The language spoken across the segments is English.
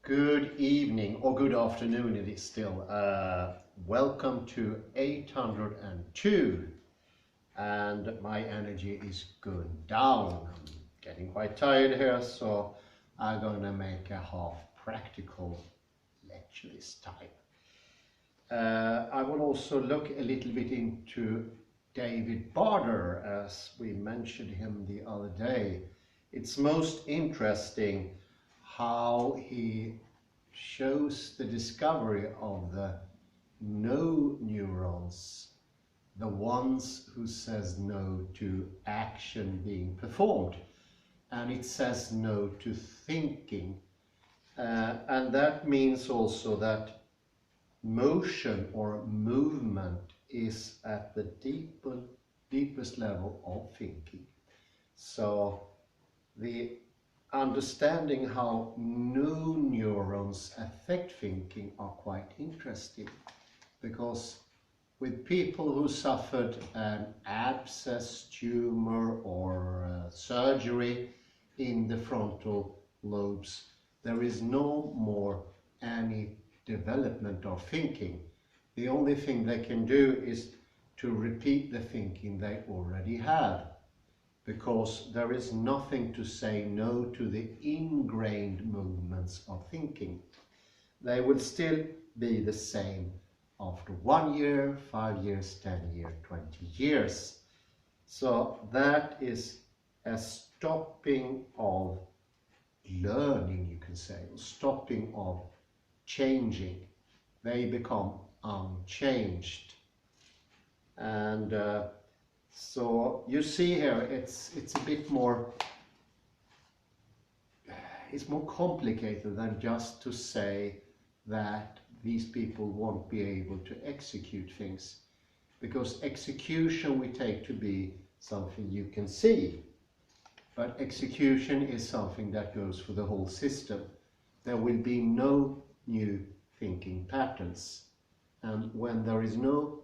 Good evening, or good afternoon it is still. Welcome to 802, and my energy is going down. I'm getting quite tired here, so I'm going to make a half practical lecture this time. I will also look a little bit into David Barter, as we mentioned him the other day. It's most interesting how he shows the discovery of the no neurons, the ones who says no to action being performed, and it says no to thinking. And that means also that motion or movement is at the deepest level of thinking. So the understanding how no neurons affect thinking are quite interesting, because with people who suffered an abscess, tumor, or surgery in the frontal lobes, there is no more any development of thinking. The only thing they can do is to repeat the thinking they already have, because there is nothing to say no to the ingrained movements of thinking. They will still be the same after 1 year, 5 years, 10 years, 20 years. So that is a stopping of learning, you can say, stopping of changing. They become unchanged. And so you see here, it's a bit more, it's more complicated than just to say that these people won't be able to execute things, because execution we take to be something you can see, but execution is something that goes for the whole system. There will be no new thinking patterns, and when there is no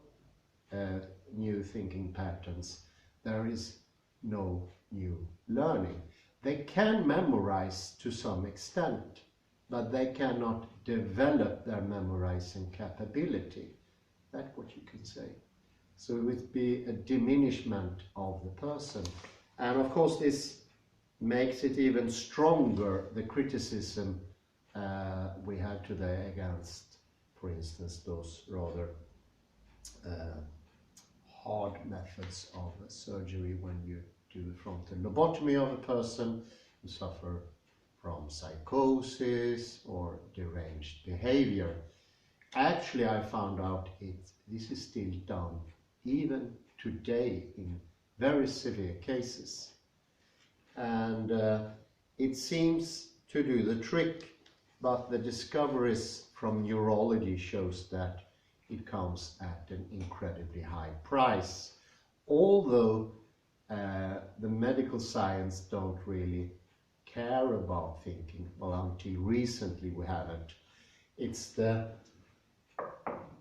new thinking patterns, there is no new learning. They can memorize to some extent, but they cannot develop their memorizing capability. That's what you can say. So it would be a diminishment of the person. And of course this makes it even stronger, the criticism we have today against, for instance, those rather hard methods of surgery when you do the frontal lobotomy of a person who suffer from psychosis or deranged behavior. Actually, I found out this is still done even today in very severe cases. And it seems to do the trick, but the discoveries from neurology shows that it comes at an incredibly high price. Although the medical science don't really care about thinking, well, until recently we haven't. It's the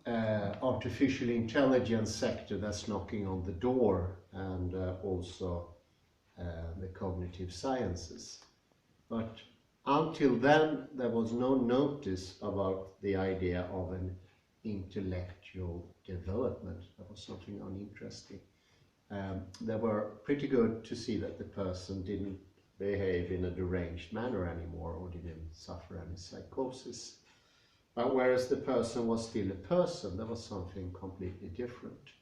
artificial intelligence sector that's knocking on the door, and also the cognitive sciences. But until then, there was no notice about the idea of an intellectual development. That was something uninteresting. They were pretty good to see that the person didn't behave in a deranged manner anymore, or didn't suffer any psychosis. But whereas the person was still a person, there was something completely different.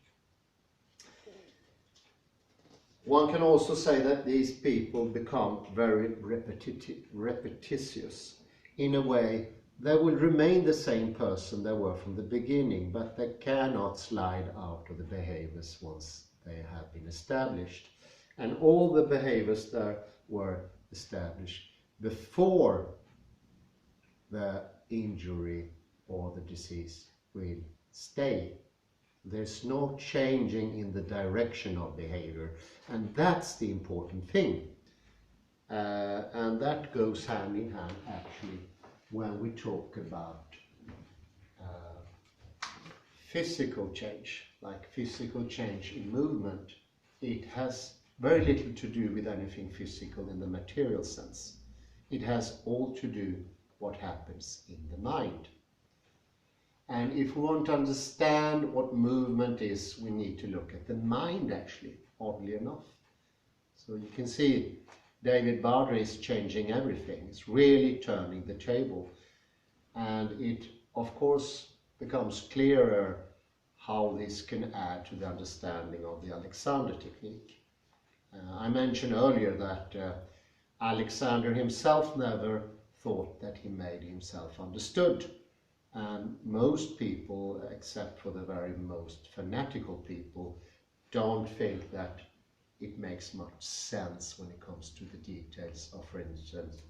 One can also say that these people become very repetitious. In a way, they will remain the same person they were from the beginning, but they cannot slide out of the behaviors once they have been established. And all the behaviors that were established before the injury or the disease will stay. There's no changing in the direction of behavior, and that's the important thing. And that goes hand in hand, actually, when we talk about physical change, like physical change in movement. It has very little to do with anything physical in the material sense. It has all to do what happens in the mind. And if we want to understand what movement is, we need to look at the mind actually, oddly enough. So you can see David Barder is changing everything. It's really turning the table. And it, of course, becomes clearer how this can add to the understanding of the Alexander technique. I mentioned earlier that Alexander himself never thought that he made himself understood. And most people, except for the very most fanatical people, don't think that it makes much sense when it comes to the details of,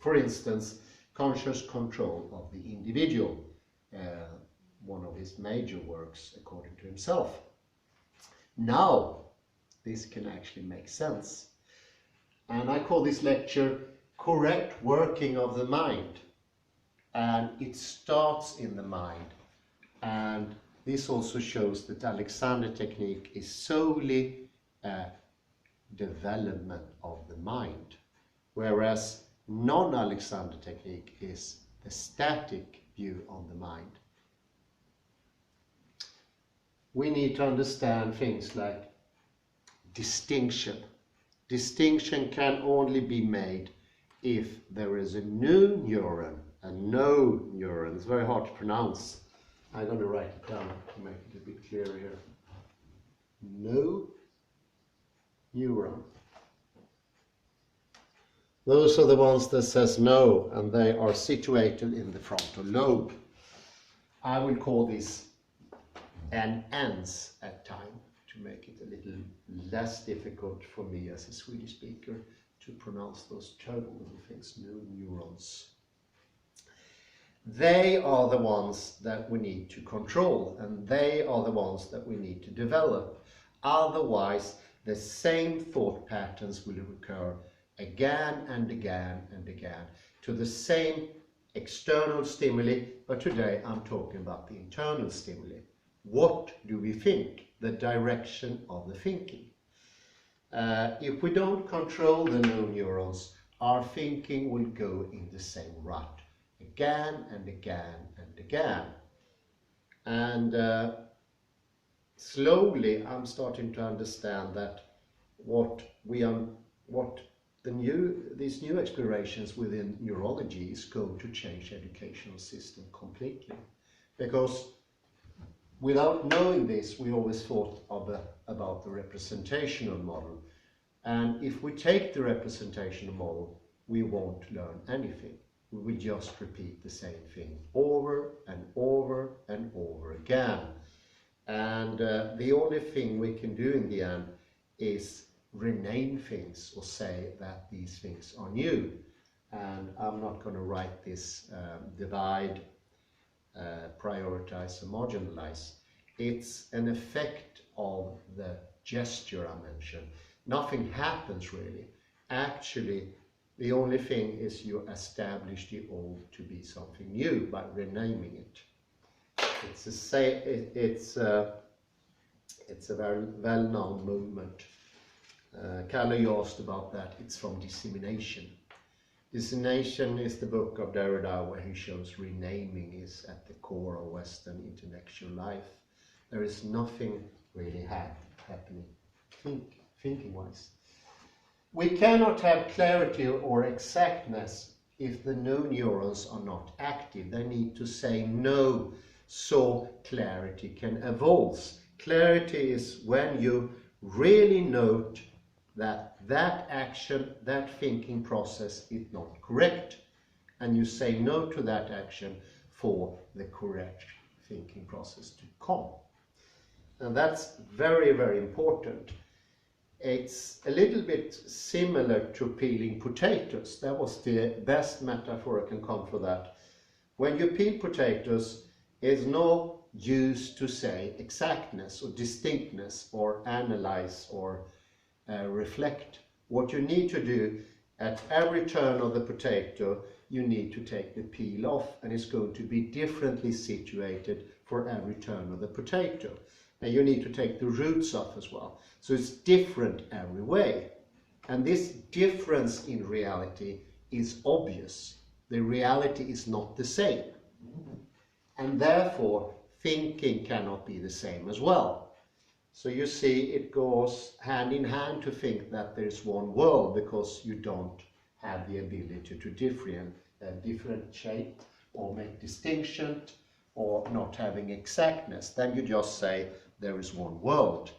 for instance, conscious control of the individual, one of his major works according to himself. Now, this can actually make sense. And I call this lecture Correct Working of the Mind. And it starts in the mind. And this also shows that Alexander technique is solely a development of the mind, whereas non-Alexander technique is the static view on the mind. We need to understand things like distinction. Distinction can only be made if there is a new neuron, a no neuron. It's very hard to pronounce. I'm going to write it down to make it a bit clearer here. No neuron. Those are the ones that says no, and they are situated in the frontal lobe. I will call this NNs at time to make it a little less difficult for me as a Swedish speaker to pronounce those terrible little things, no neurons. They are the ones that we need to control, and they are the ones that we need to develop. Otherwise, the same thought patterns will recur again and again and again to the same external stimuli, but today I'm talking about the internal stimuli. What do we think? The direction of the thinking. If we don't control the no neurons, our thinking will go in the same rut again and again and again. And slowly I'm starting to understand that these new explorations within neurology is going to change the educational system completely. Because without knowing this, we always thought about the representational model. And if we take the representational model, we won't learn anything. We will just repeat the same thing over and over and over again. And the only thing we can do in the end is rename things or say that these things are new. And I'm not going to write this divide, prioritize and marginalize. It's an effect of the gesture I mentioned. Nothing happens really. Actually, the only thing is you establish the old to be something new by renaming it. It's a very well-known movement. Kalle, you asked about that. It's from dissemination. Dissemination is the book of Derrida where he shows renaming is at the core of Western intellectual life. There is nothing really happening thinking-wise. We cannot have clarity or exactness if the no neurons are not active. They need to say no so clarity can evolve. Clarity is when you really note that action, that thinking process is not correct, and you say no to that action for the correct thinking process to come. And that's very, very important. It's a little bit similar to peeling potatoes. That was the best metaphor I can come for that. When you peel potatoes, there's no use to say exactness or distinctness or analyze or reflect. What you need to do at every turn of the potato, you need to take the peel off, and it's going to be differently situated for every turn of the potato. And you need to take the roots off as well. So it's different every way. And this difference in reality is obvious. the reality is not the same. And therefore, thinking cannot be the same as well. So you see, it goes hand in hand to think that there's one world, because you don't have the ability to differentiate or make distinction, or not having exactness. Then you just say there is one world.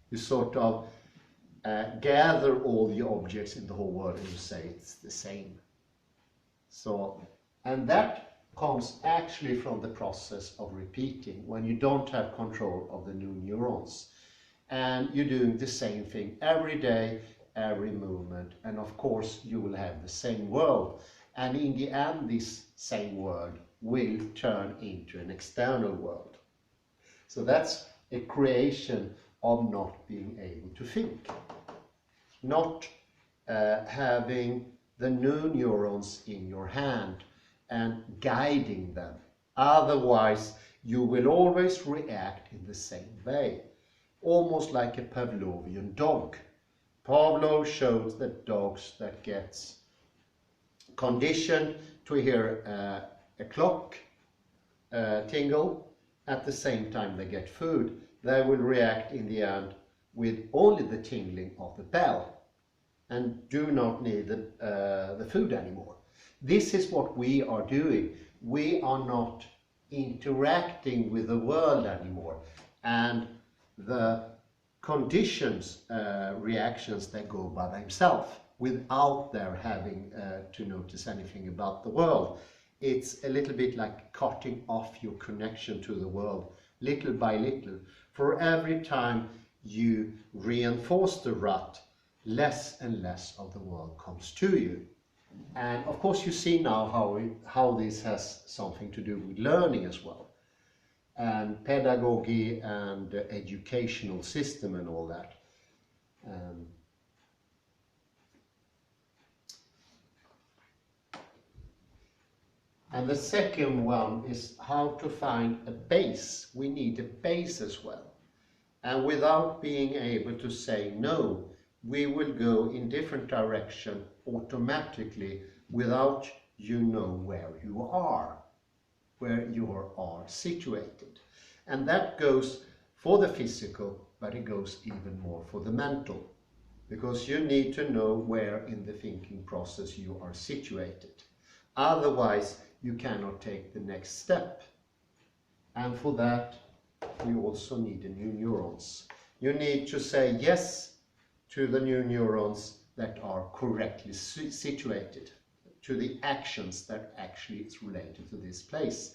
You sort of gather all the objects in the whole world and you say it's the same. So, and that comes actually from the process of repeating, when you don't have control of the new neurons. And you're doing the same thing every day, every movement, and of course you will have the same world. And in the end, this same world will turn into an external world. So that's a creation of not being able to think. Not having the new neurons in your hand and guiding them. Otherwise, you will always react in the same way. Almost like a Pavlovian dog. Pavlov shows that dogs that gets conditioned to hear a clock tingle at the same time they get food, they will react in the end with only the tingling of the bell and do not need the food anymore. This is what we are doing. We are not interacting with the world anymore, and the conditions, reactions, they go by themselves without their having to notice anything about the world. It's a little bit like cutting off your connection to the world little by little. For every time you reinforce the rut, less and less of the world comes to you. And of course you see now how this has something to do with learning as well, and pedagogy and educational system and all that. And the second one is how to find a base. We need a base as well. And without being able to say no, we will go in different direction automatically without you know where you are situated. And that goes for the physical, but it goes even more for the mental, because you need to know where in the thinking process you are situated. Otherwise, you cannot take the next step. And for that, we also need the new neurons. You need to say yes to the new neurons that are correctly situated, to the actions that actually is related to this place.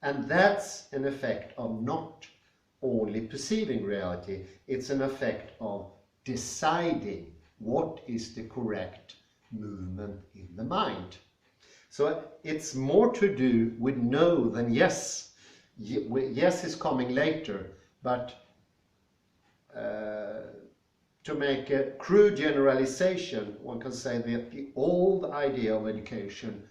And that's an effect of not only perceiving reality, it's an effect of deciding what is the correct movement in the mind. So it's more to do with no than yes. Yes is coming later, but to make a crude generalization, one can say that the old idea of education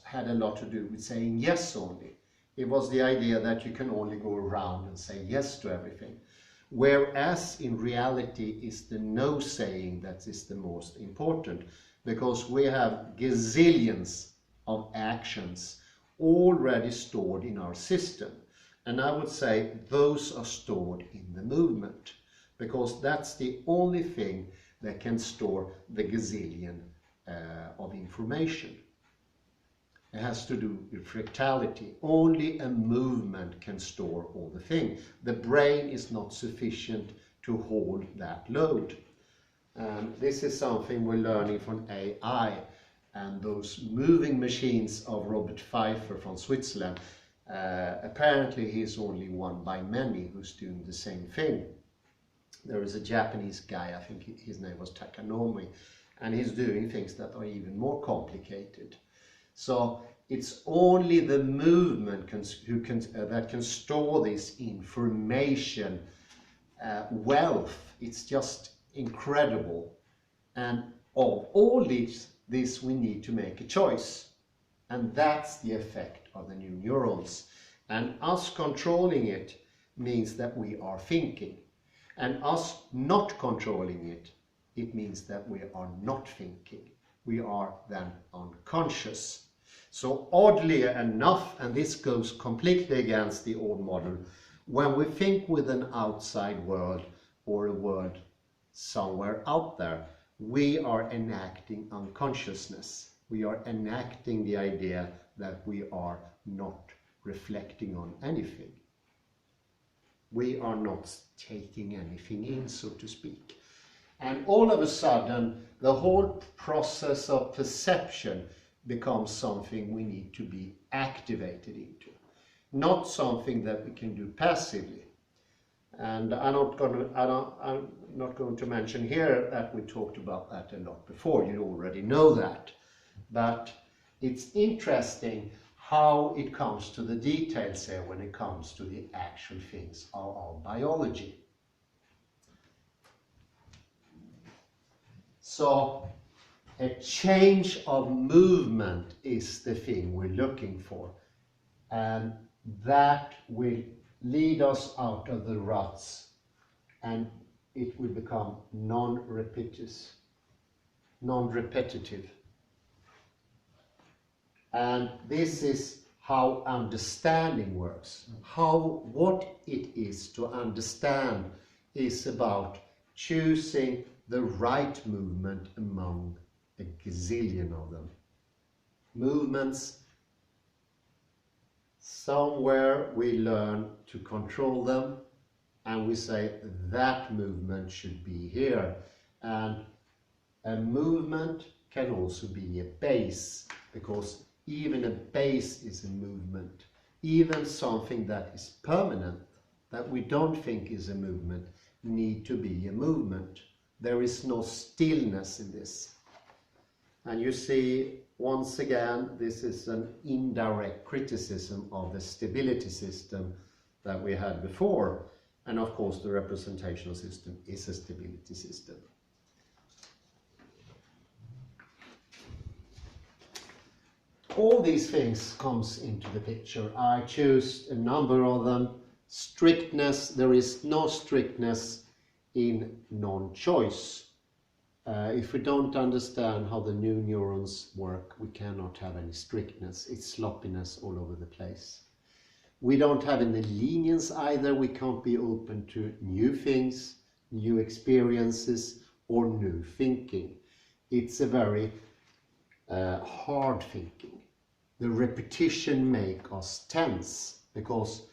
had a lot to do with saying yes only. It was the idea that you can only go around and say yes to everything. Whereas in reality it's the no saying that is the most important, because we have gazillions of actions already stored in our system. And I would say those are stored in the movement, because that's the only thing that can store the gazillion of information. It has to do with fractality. Only a movement can store all the things. The brain is not sufficient to hold that load. This is something we're learning from AI and those moving machines of Robert Pfeiffer from Switzerland. Apparently he's only one by many who's doing the same thing. There is a Japanese guy, I think his name was Takanomi, and he's doing things that are even more complicated. So it's only the movement that can store this information, wealth. It's just incredible. And of all this we need to make a choice. And that's the effect of the new neurons. And us controlling it means that we are thinking. And us not controlling it, it means that we are not thinking. we are then unconscious. So oddly enough, and this goes completely against the old model, when we think with an outside world or a world somewhere out there, we are enacting unconsciousness. We are enacting the idea that we are not reflecting on anything. We are not taking anything in, so to speak. And all of a sudden, the whole process of perception becomes something we need to be activated into, not something that we can do passively. And I'm not going to mention here that we talked about that a lot before. You already know that. But it's interesting how it comes to the details here when it comes to the actual things of our biology. So a change of movement is the thing we're looking for, and that will lead us out of the ruts, and it will become non-repetitive. And this is how understanding works. What it is to understand is about choosing the right movement among a gazillion of them. Movements, somewhere we learn to control them, and we say that movement should be here. And a movement can also be a base, because even a base is a movement. Even something that is permanent, that we don't think is a movement, need to be a movement. There is no stillness in this. And you see, once again, this is an indirect criticism of the stability system that we had before. And of course, the representational system is a stability system. All these things comes into the picture. I choose a number of them. Strictness, there is no strictness in non-choice. If we don't understand how the new neurons work, we cannot have any strictness. It's sloppiness all over the place. We don't have any lenience either. We can't be open to new things, new experiences, or new thinking. It's a very hard thinking. The repetition makes us tense, because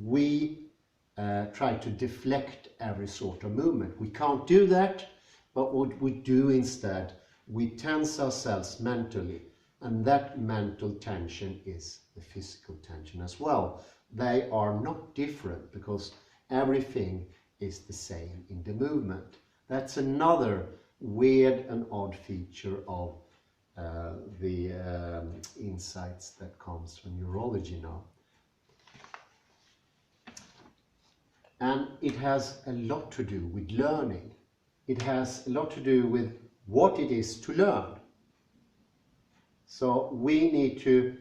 we try to deflect every sort of movement. We can't do that, but what we do instead, we tense ourselves mentally, and that mental tension is the physical tension as well. They are not different, because everything is the same in the movement. That's another weird and odd feature of the insights that comes from neurology now. And it has a lot to do with learning. It has a lot to do with what it is to learn. So we need to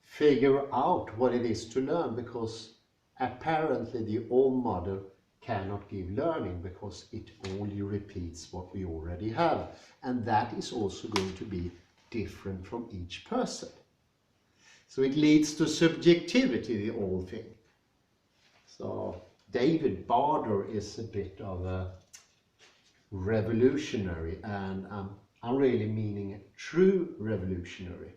figure out what it is to learn, because apparently the old model cannot give learning, because it only repeats what we already have. And that is also going to be different from each person. So it leads to subjectivity, the whole thing. So David Barder is a bit of a revolutionary, and I'm really meaning a true revolutionary,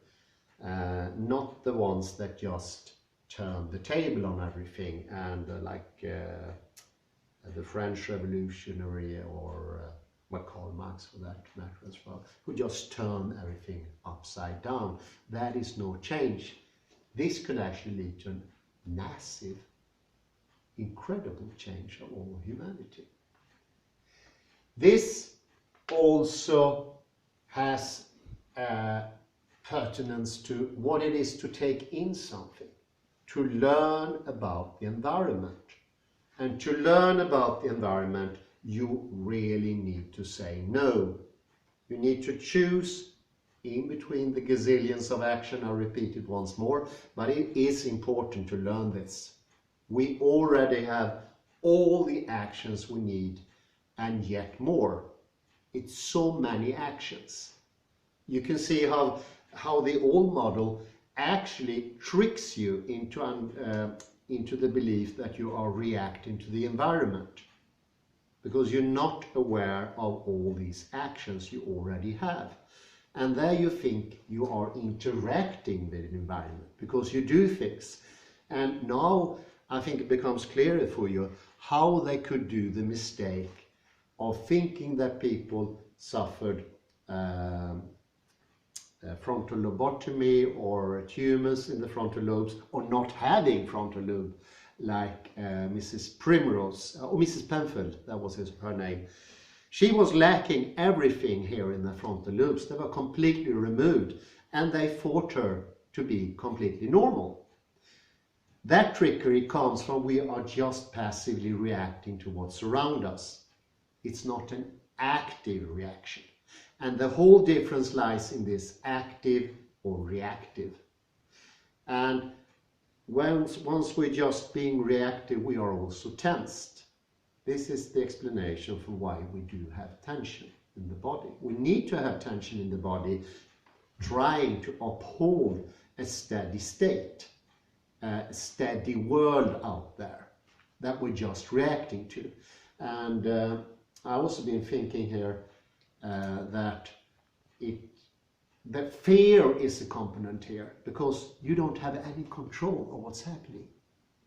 not the ones that just turn the table on everything, and like the French revolutionary, or Karl Marx for that matter as well, who just turn everything upside down. That is no change. This could actually lead to a massive, incredible change of all humanity. This also has pertinence to what it is to take in something, to learn about the environment. And to learn about the environment, you really need to say no. You need to choose in between the gazillions of action. I'll repeat it once more, but it is important to learn this. We already have all the actions we need, and yet more. It's so many actions. You can see how the old model actually tricks you into the belief that you are reacting to the environment, because you're not aware of all these actions you already have. And there you think you are interacting with the environment because you do things. And now I think it becomes clearer for you how they could do the mistake of thinking that people suffered frontal lobotomy or tumors in the frontal lobes, or not having frontal lobe, like Mrs. Primrose, or Mrs. Penfield, that was her name. She was lacking everything here in the frontal lobes. They were completely removed, and they thought her to be completely normal. That trickery comes from we are just passively reacting to what's around us. It's not an active reaction. And the whole difference lies in this active or reactive. And once we're just being reactive, we are also tensed. This is the explanation for why we do have tension in the body. We need to have tension in the body, trying to uphold a steady state, a steady world out there that we're just reacting to. And I've also been thinking here that fear is a component here, because you don't have any control of what's happening,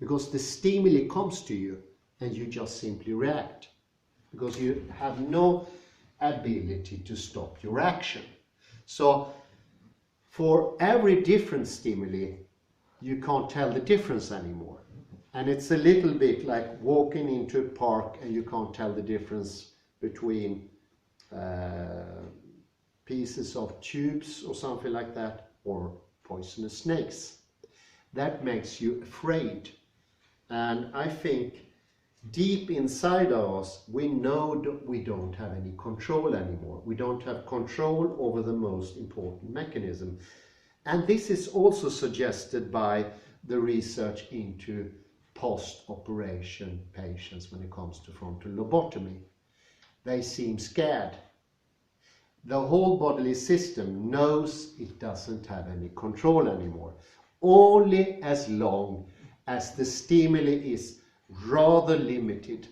because the stimuli comes to you and you just simply react, because you have no ability to stop your action. So for every different stimuli, you can't tell the difference anymore. And it's a little bit like walking into a park and you can't tell the difference between pieces of tubes or something like that, or poisonous snakes. That makes you afraid. And I think deep inside of us, we know that we don't have any control anymore. We don't have control over the most important mechanism. And this is also suggested by the research into post-operation patients when it comes to frontal lobotomy. They seem scared. The whole bodily system knows it doesn't have any control anymore, only as long as the stimuli is rather limited.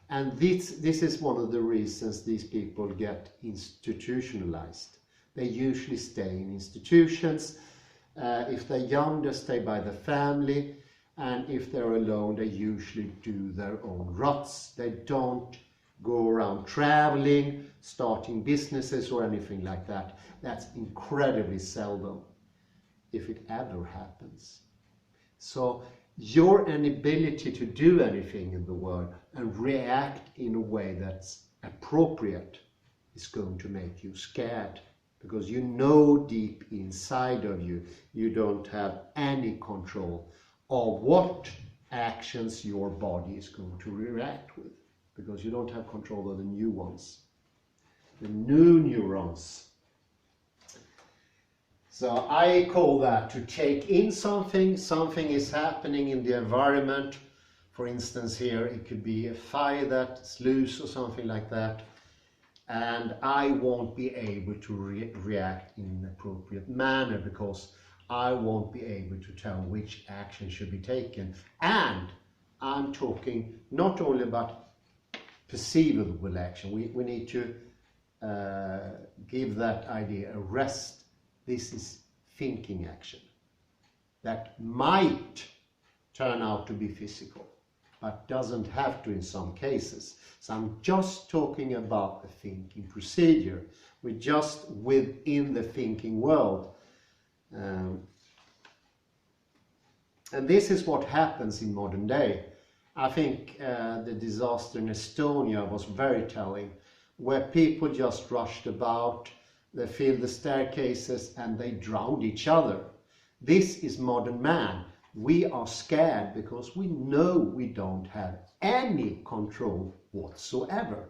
And this is one of the reasons these people get institutionalized. They usually stay in institutions. If they're young, they stay by the family. And if they're alone, they usually do their own ruts. They don't go around traveling, starting businesses or anything like that. That's incredibly seldom, if it ever happens. So your inability to do anything in the world and react in a way that's appropriate is going to make you scared, because you know deep inside of you, you don't have any control of what actions your body is going to react with, because you don't have control of the new ones, the new neurons. So I call that to take in something is happening in the environment. For instance, here it could be a fire that's loose or something like that, and I won't be able to react in an appropriate manner, because I won't be able to tell which action should be taken. And I'm talking not only about perceivable action. We need to give that idea a rest. This is thinking action that might turn out to be physical, but doesn't have to in some cases. So I'm just talking about the thinking procedure. We're just within the thinking world. And this is what happens in modern day. I think the disaster in Estonia was very telling, where people just rushed about, they filled the staircases and they drowned each other. This is modern man. We are scared because we know we don't have any control whatsoever.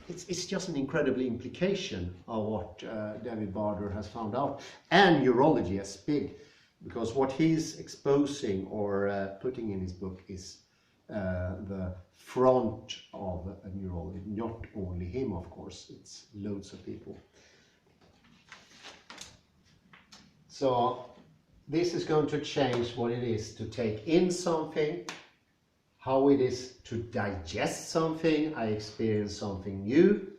It's just an incredible implication of what David Barder has found out. And neurology is big, because what he's exposing or putting in his book is the front of a neurology. Not only him, of course, it's loads of people. So this is going to change what it is to take in something, how it is to digest something. I experience something new.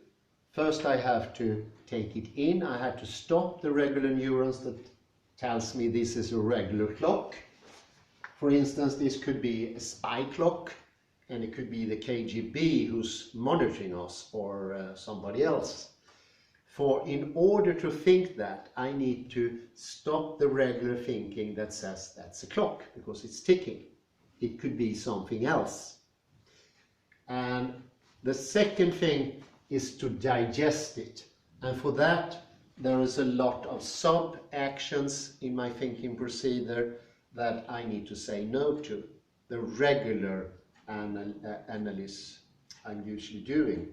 First I have to take it in. I have to stop the regular neurons that tells me this is a regular clock. For instance, this could be a spy clock, and it could be the KGB who's monitoring us, or somebody else. For in order to think that, I need to stop the regular thinking that says that's a clock, because it's ticking. It could be something else. And the second thing is to digest it. And for that, there is a lot of sub-actions in my thinking procedure that I need to say no to. The regular analysis I'm usually doing.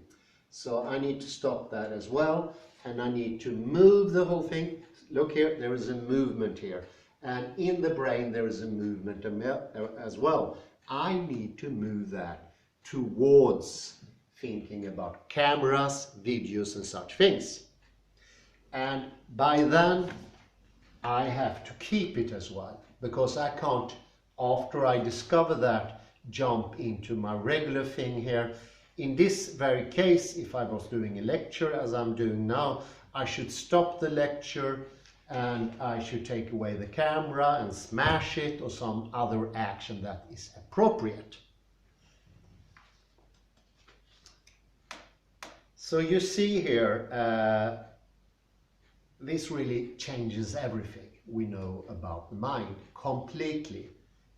So I need to stop that as well, and I need to move the whole thing. Look here, there is a movement here. And in the brain there is a movement as well. I need to move that towards thinking about cameras, videos and such things. And by then I have to keep it as well, because I can't, after I discover that, jump into my regular thing here. In this very case, if I was doing a lecture as I'm doing now, I should stop the lecture and I should take away the camera and smash it, or some other action that is appropriate. So you see here, this really changes everything we know about the mind completely.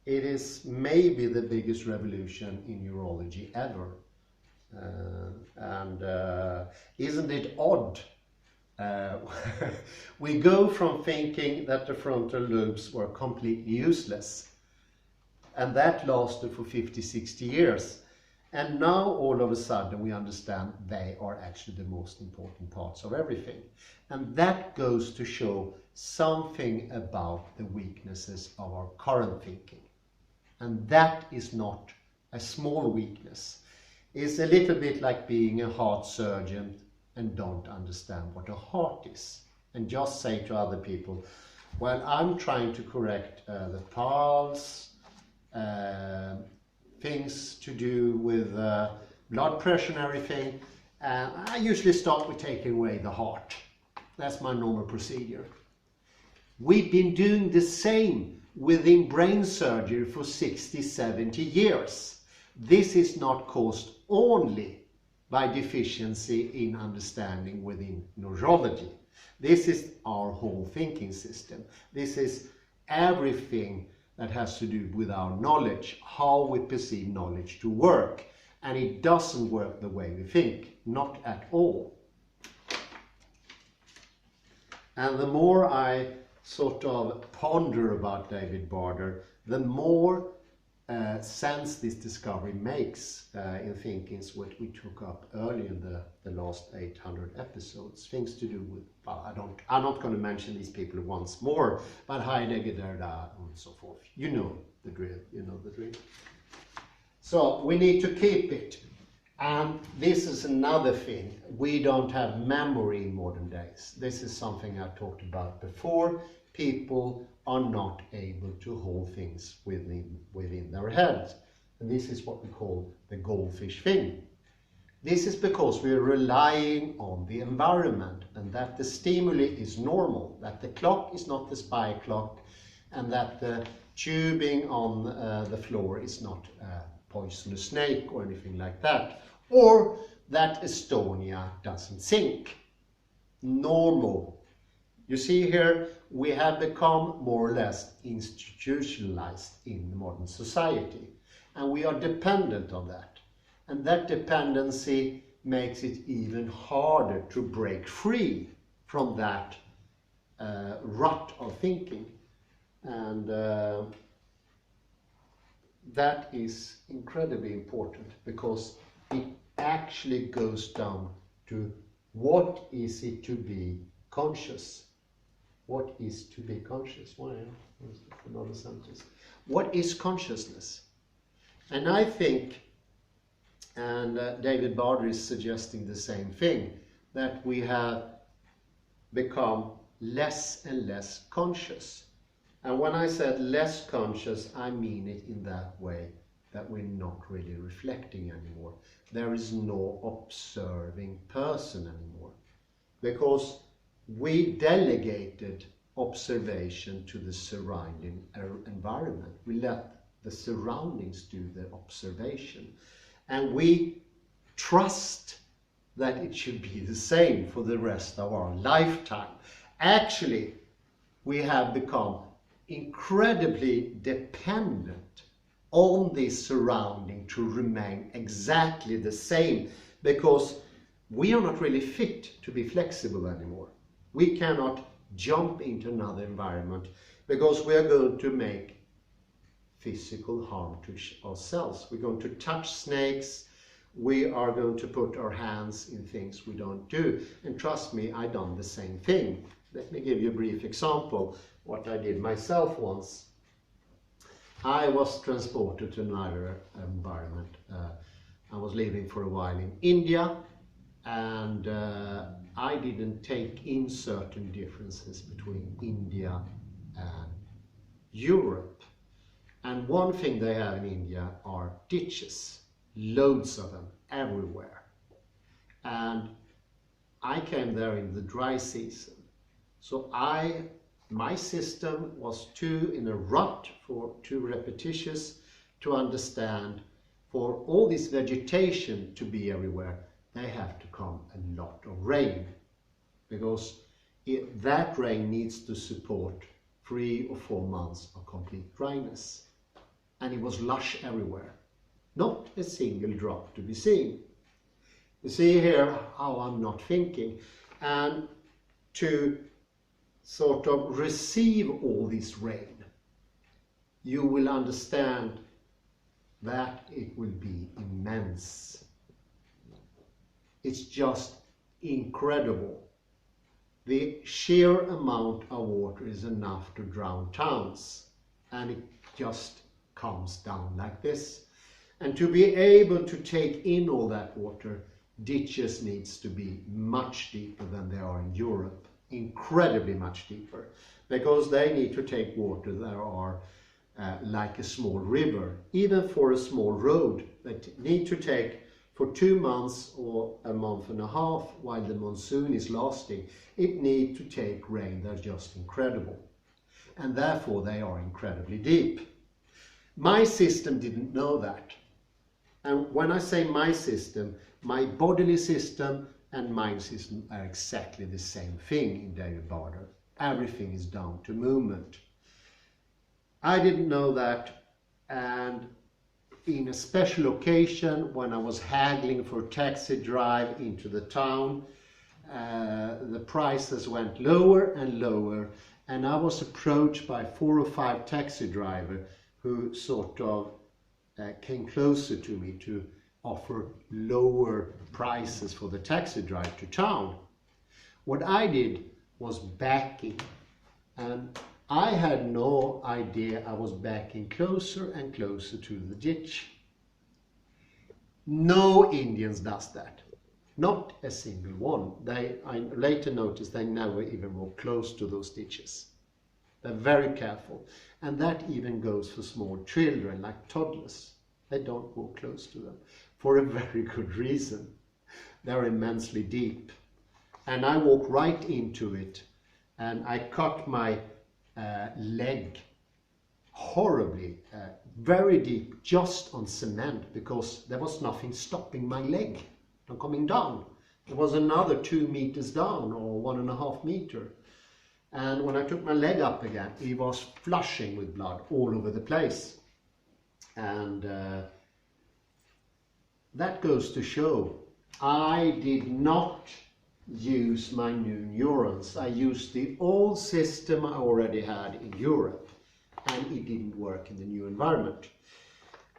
It is maybe the biggest revolution in neurology ever. Isn't it odd? We go from thinking that the frontal lobes were completely useless, and that lasted for 50-60 years, and now all of a sudden we understand they are actually the most important parts of everything. And that goes to show something about the weaknesses of our current thinking, and that is not a small weakness. It's a little bit like being a heart surgeon and don't understand what a heart is, and just say to other people, well, I'm trying to correct the pulse, things to do with blood pressure and everything, and I usually start with taking away the heart. That's my normal procedure. We've been doing the same within brain surgery for 60-70 years. This is not caused only by deficiency in understanding within neurology. This is our whole thinking system. This is everything that has to do with our knowledge, how we perceive knowledge to work. And it doesn't work the way we think, not at all. And the more I sort of ponder about David Barder, the more sense this discovery makes in thinkings what we took up early in the last 800 episodes. Things to do with, well, I'm not going to mention these people once more, but Heidegger, Derrida, and so forth. You know the drill, you know the drill. So we need to keep it. And this is another thing. We don't have memory in modern days. This is something I've talked about before. People are not able to hold things within their heads. And this is what we call the goldfish thing. This is because we're relying on the environment, and that the stimuli is normal, that the clock is not the spy clock, and that the tubing on the floor is not a poisonous snake or anything like that, or that Estonia doesn't sink. Normal. You see here, we have become more or less institutionalized in modern society, and we are dependent on that. And that dependency makes it even harder to break free from that rut of thinking. And that is incredibly important, because it actually goes down to what is it to be conscious. What is to be conscious? Why? Another sentence. What is consciousness? And I think, and David Barder is suggesting the same thing, that we have become less and less conscious. And when I said less conscious, I mean it in that way that we're not really reflecting anymore. There is no observing person anymore, because we delegated observation to the surrounding environment. We let the surroundings do the observation, and we trust that it should be the same for the rest of our lifetime. Actually, we have become incredibly dependent on this surrounding to remain exactly the same, because we are not really fit to be flexible anymore. We cannot jump into another environment because we are going to make physical harm to ourselves. We're going to touch snakes. We are going to put our hands in things we don't do. And trust me, I've done the same thing. Let me give you a brief example what I did myself once. I was transported to another environment. I was living for a while in India, and I didn't take in certain differences between India and Europe. And one thing they have in India are ditches, loads of them everywhere. And I came there in the dry season. So my system was too in a rut, for too repetitious to understand. For all this vegetation to be everywhere, they have to come a lot of rain, because that rain needs to support 3 or 4 months of complete dryness. And it was lush everywhere, not a single drop to be seen. You see here how I'm not thinking. And to sort of receive all this rain, you will understand that it will be immense. It's just incredible. The sheer amount of water is enough to drown towns, and it just comes down like this. And to be able to take in all that water, ditches needs to be much deeper than they are in Europe. Incredibly much deeper, because they need to take water that are like a small river. Even for a small road, they need to take for 2 months or a month and a half while the monsoon is lasting. It needs to take rain that's just incredible, and therefore they are incredibly deep. My system didn't know that. And when I say my system, my bodily system and mind system are exactly the same thing in David Barter. Everything is down to movement. I didn't know that, and in a special occasion when I was haggling for a taxi drive into the town, the prices went lower and lower, and I was approached by 4 or 5 taxi drivers who sort of came closer to me to offer lower prices for the taxi drive to town. What I did was backing, and I had no idea I was backing closer and closer to the ditch. No Indians does that. Not a single one. I later noticed they never even walk close to those ditches. They're very careful. And that even goes for small children, like toddlers. They don't walk close to them, for a very good reason. They're immensely deep. And I walked right into it, and I cut my leg horribly, very deep, just on cement, because there was nothing stopping my leg from coming down. There was another 2 meters down, or 1.5 meters. And when I took my leg up again, it was flushing with blood all over the place. And that goes to show I did not use my new neurons. I used the old system I already had in Europe, and it didn't work in the new environment.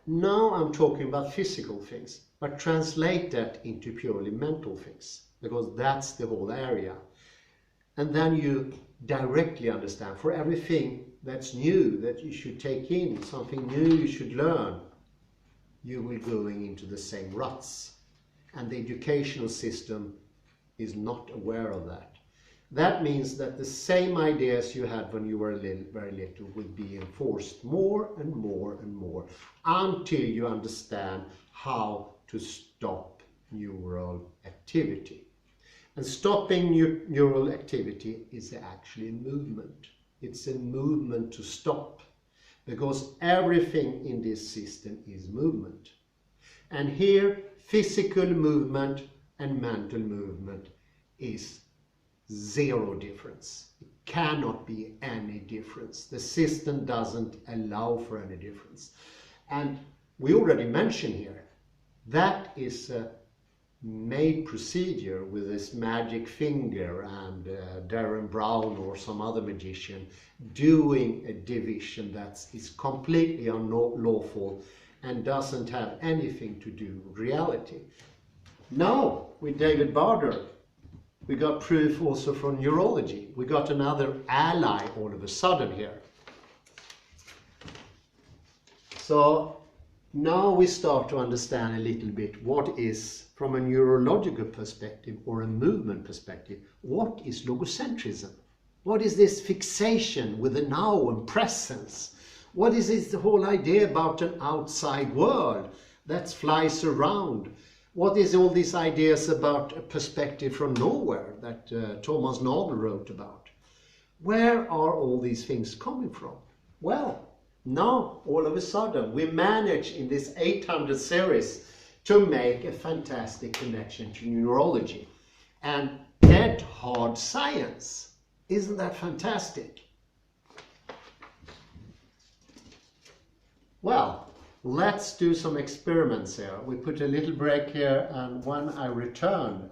Now I'm talking about physical things, but translate that into purely mental things, because that's the whole area. And then you directly understand, for everything that's new, that you should take in, something new you should learn, you will going into the same ruts. And the educational system is not aware of that. That means that the same ideas you had when you were very little will be enforced more and more and more until you understand how to stop neural activity. And stopping neural activity is actually a movement. It's a movement to stop, because everything in this system is movement. And here, physical movement and mental movement is zero difference. It cannot be any difference. The system doesn't allow for any difference. And we already mentioned here, that is a made procedure with this magic finger and Darren Brown or some other magician doing a division that is completely unlawful and doesn't have anything to do with reality. Now, with David Barder, we got proof also from neurology. We got another ally all of a sudden here. So now we start to understand a little bit what is, from a neurological perspective or a movement perspective, what is logocentrism? What is this fixation with the now and presence? What is this the whole idea about an outside world that flies around? What is all these ideas about a perspective from nowhere that Thomas Nagel wrote about? Where are all these things coming from? Well, now all of a sudden we manage in this 800 series to make a fantastic connection to neurology and dead hard science. Isn't that fantastic? Well, let's do some experiments here. We put a little break here, and when I return,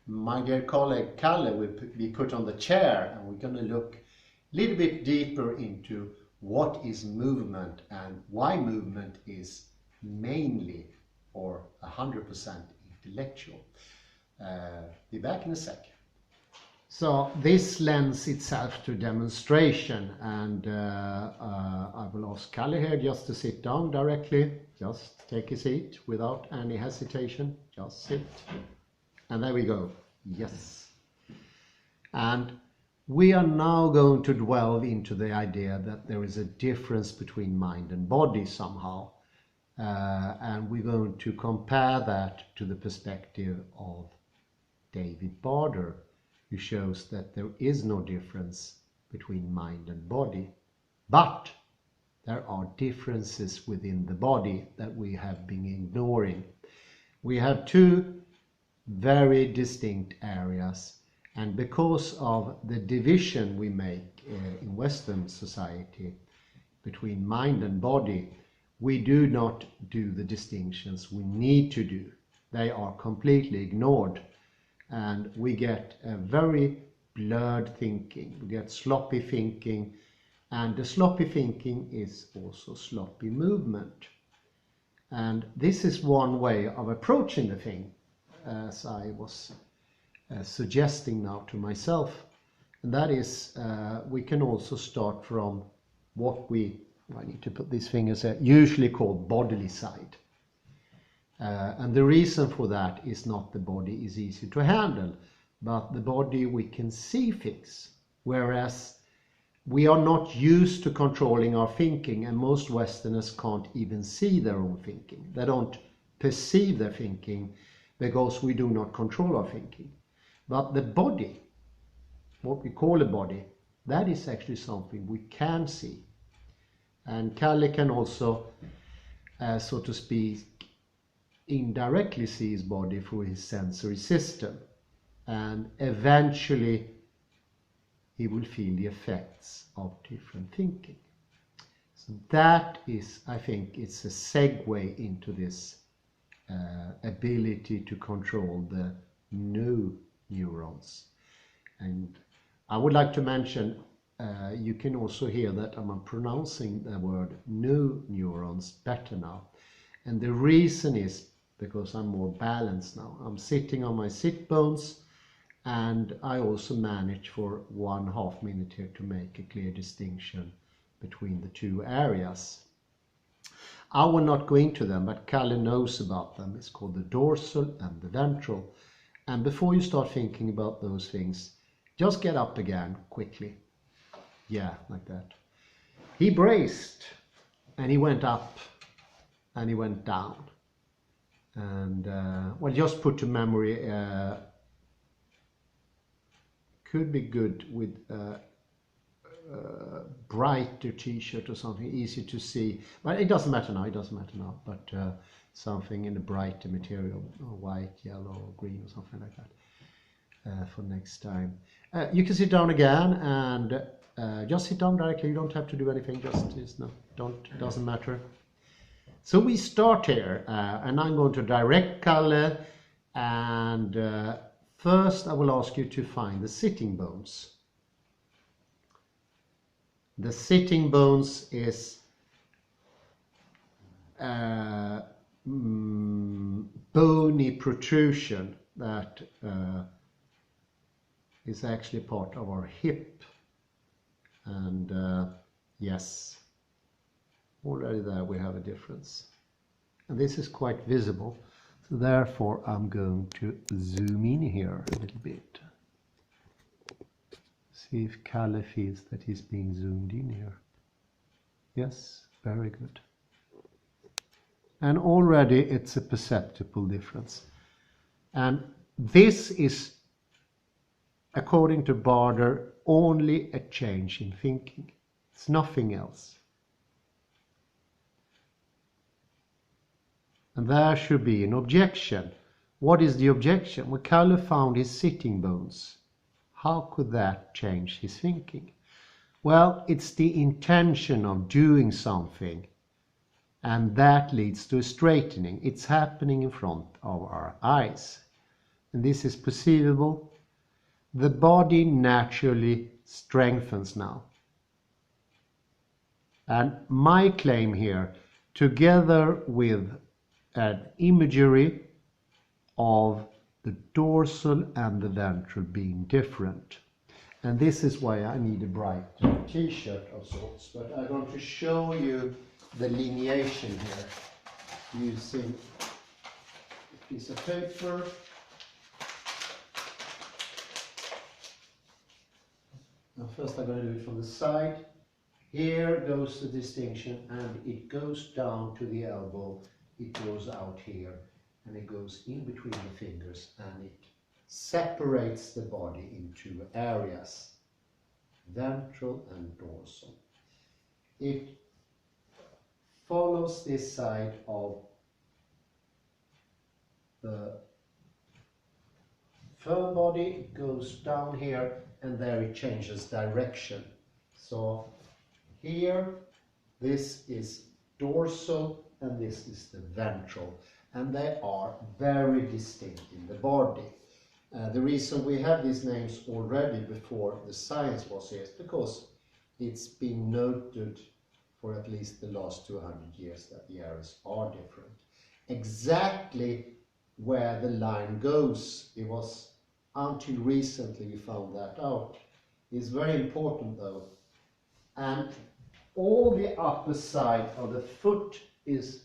my dear colleague Kalle will be put on the chair, and we're going to look a little bit deeper into what is movement and why movement is mainly or 100% intellectual. Be back in a sec. So this lends itself to demonstration, and I will ask Kalle here just to sit down directly. Just take a seat without any hesitation. Just sit. And there we go. Yes. And we are now going to delve into the idea that there is a difference between mind and body somehow. And we're going to compare that to the perspective of David Barder, who shows that there is no difference between mind and body, but there are differences within the body that we have been ignoring. We have two very distinct areas, and because of the division we make in Western society between mind and body, we do not do the distinctions we need to do. They are completely ignored, and we get a very blurred thinking. We get sloppy thinking, and the sloppy thinking is also sloppy movement. And this is one way of approaching the thing, as I was suggesting now to myself. And that is, we can also start from what I need to put these fingers there, usually called bodily side. And the reason for that is not the body is easy to handle, but the body we can see things, whereas we are not used to controlling our thinking, and most Westerners can't even see their own thinking. They don't perceive their thinking because we do not control our thinking. But the body, what we call a body, that is actually something we can see. And Kalle can also, so to speak, indirectly see his body through his sensory system, and eventually he will feel the effects of different thinking. So that is, I think, it's a segue into this ability to control the new neurons. And I would like to mention, you can also hear that I'm pronouncing the word new neurons better now. And the reason is because I'm more balanced now. I'm sitting on my sit bones, and I also manage for 1/2 minute here to make a clear distinction between the two areas. I will not go into them, but Kalle knows about them. It's called the dorsal and the ventral. And before you start thinking about those things, Just get up again quickly. Yeah, like that. He braced and he went up and he went down. And well, just put to memory, could be good with brighter t-shirt or something, easy to see. But it doesn't matter now, But something in a brighter material, or white, yellow, or green, or something like that for next time. You can sit down again and just sit down directly. You don't have to do anything. Just no, don't. Doesn't matter. So we start here, and I'm going to direct color. And first, I will ask you to find the sitting bones. The sitting bones is bony protrusion that is actually part of our hip. And yes, already there we have a difference. And this is quite visible. So therefore I'm going to zoom in here a little bit. See if Kalle feels that he's being zoomed in here. Yes, very good. And already it's a perceptible difference. And this is, according to Barder, only a change in thinking. It's nothing else. And there should be an objection. What is the objection? Well, Kalle found his sitting bones. How could that change his thinking? Well, it's the intention of doing something, and that leads to a straightening. It's happening in front of our eyes. And this is perceivable. The body naturally strengthens now. And my claim here, together with an imagery of the dorsal and the ventral being different. And this is why I need a bright t-shirt of sorts. But I'm going to show you the lineation here using a piece of paper. Now first I'm going to do it from the side. Here goes the distinction, and it goes down to the elbow. It goes out here, and it goes in between the fingers, and it separates the body into areas, ventral and dorsal. It follows this side of the firm body, goes down here, and there it changes direction. So here, this is dorsal, and this is the ventral, and they are very distinct in the body. The reason we have these names already before the science was here is because it's been noted for at least the last 200 years that the areas are different. Exactly where the line goes, it was until recently we found that out. It's very important though. And all the upper side of the foot is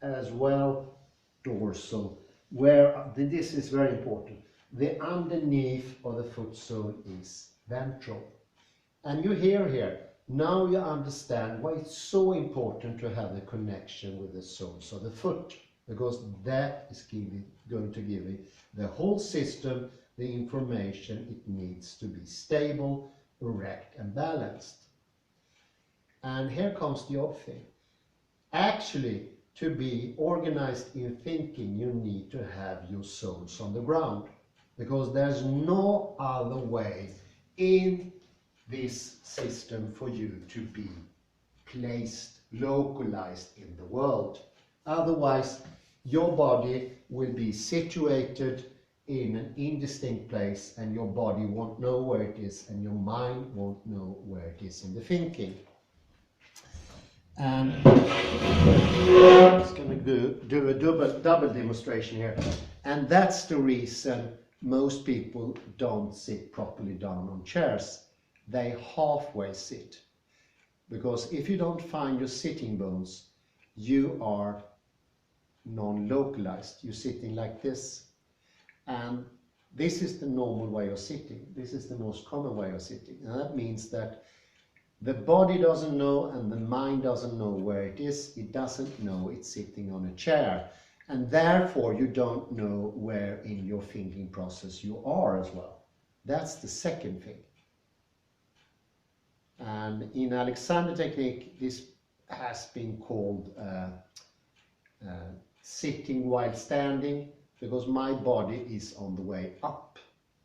as well dorsal, where this is very important. The underneath of the foot sole is ventral. And you hear here, now you understand why it's so important to have the connection with the soles of the foot, because that is going to give it, the whole system, the information it needs to be stable, erect and balanced. And here comes the odd thing. Actually, to be organized in thinking, you need to have your soles on the ground, because there's no other way in this system for you to be placed, localized in the world. Otherwise, your body will be situated in an indistinct place, and your body won't know where it is, and your mind won't know where it is in the thinking. And I'm just going to do a double demonstration here. And that's the reason most people don't sit properly down on chairs. They halfway sit. Because if you don't find your sitting bones, you are non-localized. You're sitting like this. And This is the normal way of sitting. This is the most common way of sitting. And that means that the body doesn't know and the mind doesn't know where it is. It doesn't know it's sitting on a chair. And therefore you don't know where in your thinking process you are as well. That's the second thing. And in Alexander technique, this has been called sitting while standing, because my body is on the way up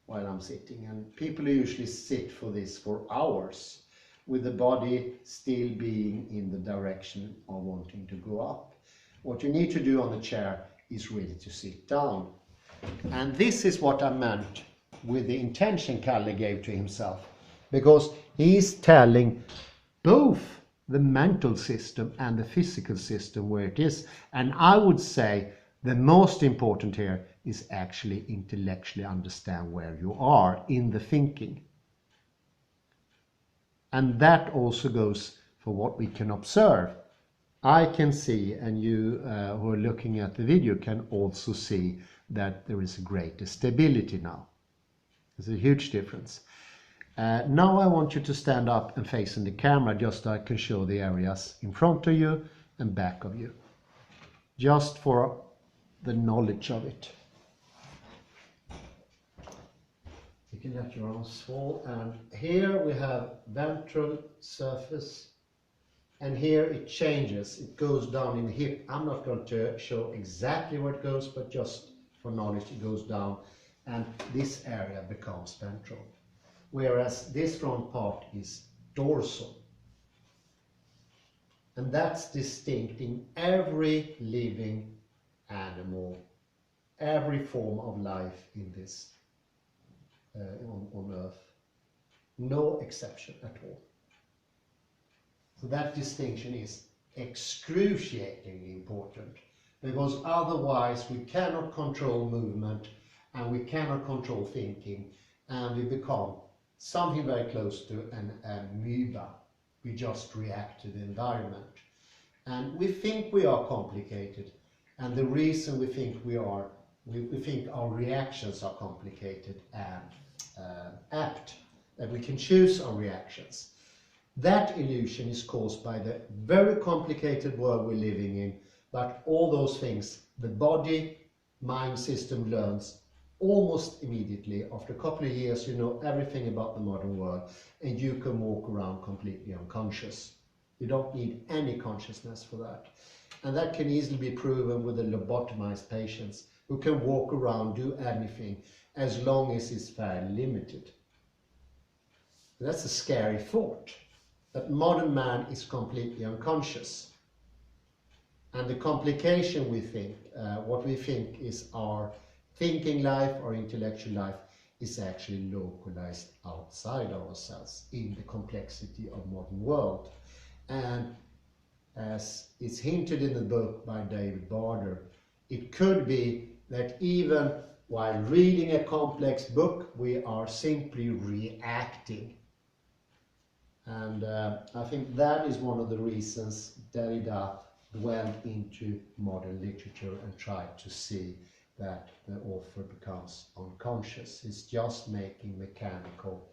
while I'm sitting. And people usually sit for this for hours, with the body still being in the direction of wanting to go up. What you need to do on the chair is really to sit down. And this is what I meant with the intention Kalle gave to himself, because he's telling both the mental system and the physical system where it is. And I would say the most important here is actually intellectually understand where you are in the thinking. And that also goes for what we can observe. I can see, and you who are looking at the video can also see, that there is a greater stability now. There's a huge difference. Now I want you to stand up and face in the camera, just so I can show the areas in front of you and back of you, just for the knowledge of it. You can let your arms fall, and here we have ventral surface, and here it changes. It goes down in the hip. I'm not going to show exactly where it goes, but just for knowledge, it goes down, and this area becomes ventral. Whereas this front part is dorsal. And that's distinct in every living animal, every form of life in this on Earth. No exception at all. So that distinction is excruciatingly important, because otherwise we cannot control movement and we cannot control thinking, and we become something very close to an amoeba. We just react to the environment. And we think we are complicated, and the reason we think we are, we think our reactions are complicated and apt, that we can choose our reactions. That illusion is caused by the very complicated world we're living in, but all those things the body, mind system learns almost immediately. After a couple of years, you know everything about the modern world, and you can walk around completely unconscious. You don't need any consciousness for that. And that can easily be proven with the lobotomized patients, who can walk around, do anything, as long as it's fairly limited. That's a scary thought, that modern man is completely unconscious. And the complication we think, what we think is our thinking life, our intellectual life, is actually localized outside ourselves in the complexity of modern world. And as is hinted in the book by David Barder, it could be that even while reading a complex book, we are simply reacting. And I think that is one of the reasons Derrida dwelled into modern literature and tried to see that the author becomes unconscious. He's just making mechanical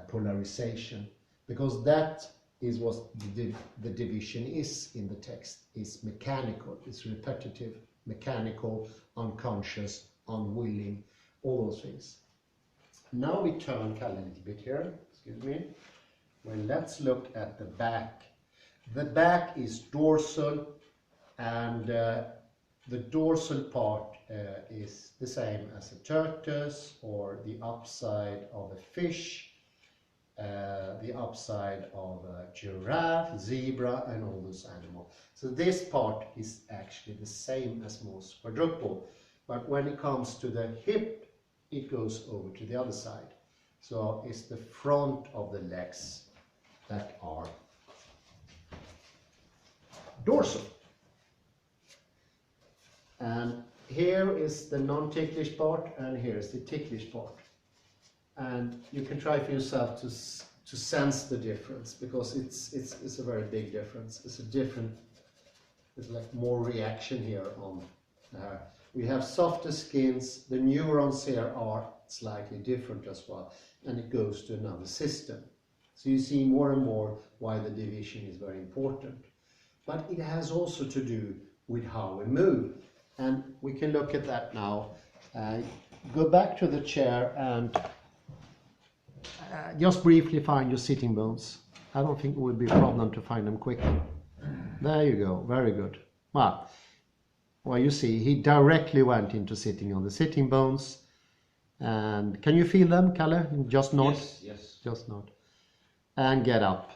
polarization, because that is what the division is in the text. It's mechanical, it's repetitive, mechanical, unconscious, unwilling, all those things. Now we turn Kalle a little bit here, excuse me. Well, let's look at the back. The back is dorsal, and the dorsal part is the same as a tortoise, or the upside of a fish, the upside of a giraffe, zebra, and all those animals. So this part is actually the same as most quadruped, but when it comes to the hip, it goes over to the other side. So it's the front of the legs that are dorsal. And here is the non-ticklish part, and here is the ticklish part. And you can try for yourself to sense the difference, because it's a very big difference. It's a different, it's like more reaction here on We have softer skins, the neurons here are slightly different as well, and it goes to another system. So you see more and more why the division is very important. But it has also to do with how we move. And we can look at that now. Go back to the chair and just briefly find your sitting bones. I don't think it would be a problem to find them quickly. There you go, very good. Well, you see, he directly went into sitting on the sitting bones. And can you feel them, Kalle? Just nod. Yes. Just nod. And get up.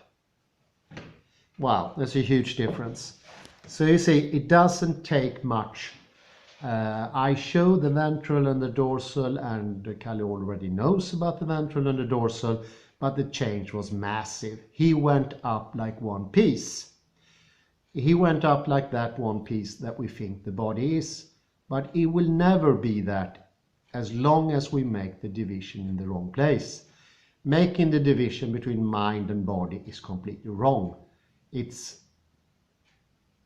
Wow, there's a huge difference. So you see, it doesn't take much. I show the ventral and the dorsal, and Kalle already knows about the ventral and the dorsal, but the change was massive. He went up like one piece. He went up like that one piece that we think the body is, but it will never be that as long as we make the division in the wrong place. Making the division between mind and body is completely wrong. It's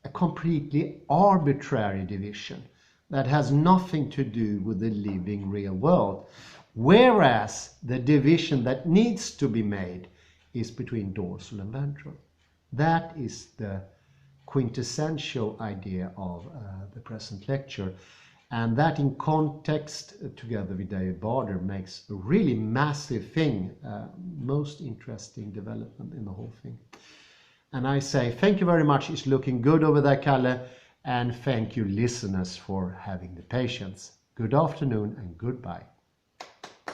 a completely arbitrary division that has nothing to do with the living real world. Whereas the division that needs to be made is between dorsal and ventral. That is the quintessential idea of the present lecture. And that in context, together with David Barder, makes a really massive thing, most interesting development in the whole thing. And I say thank you very much. It's looking good over there, Kalle. And thank you, listeners, for having the patience. Good afternoon and goodbye.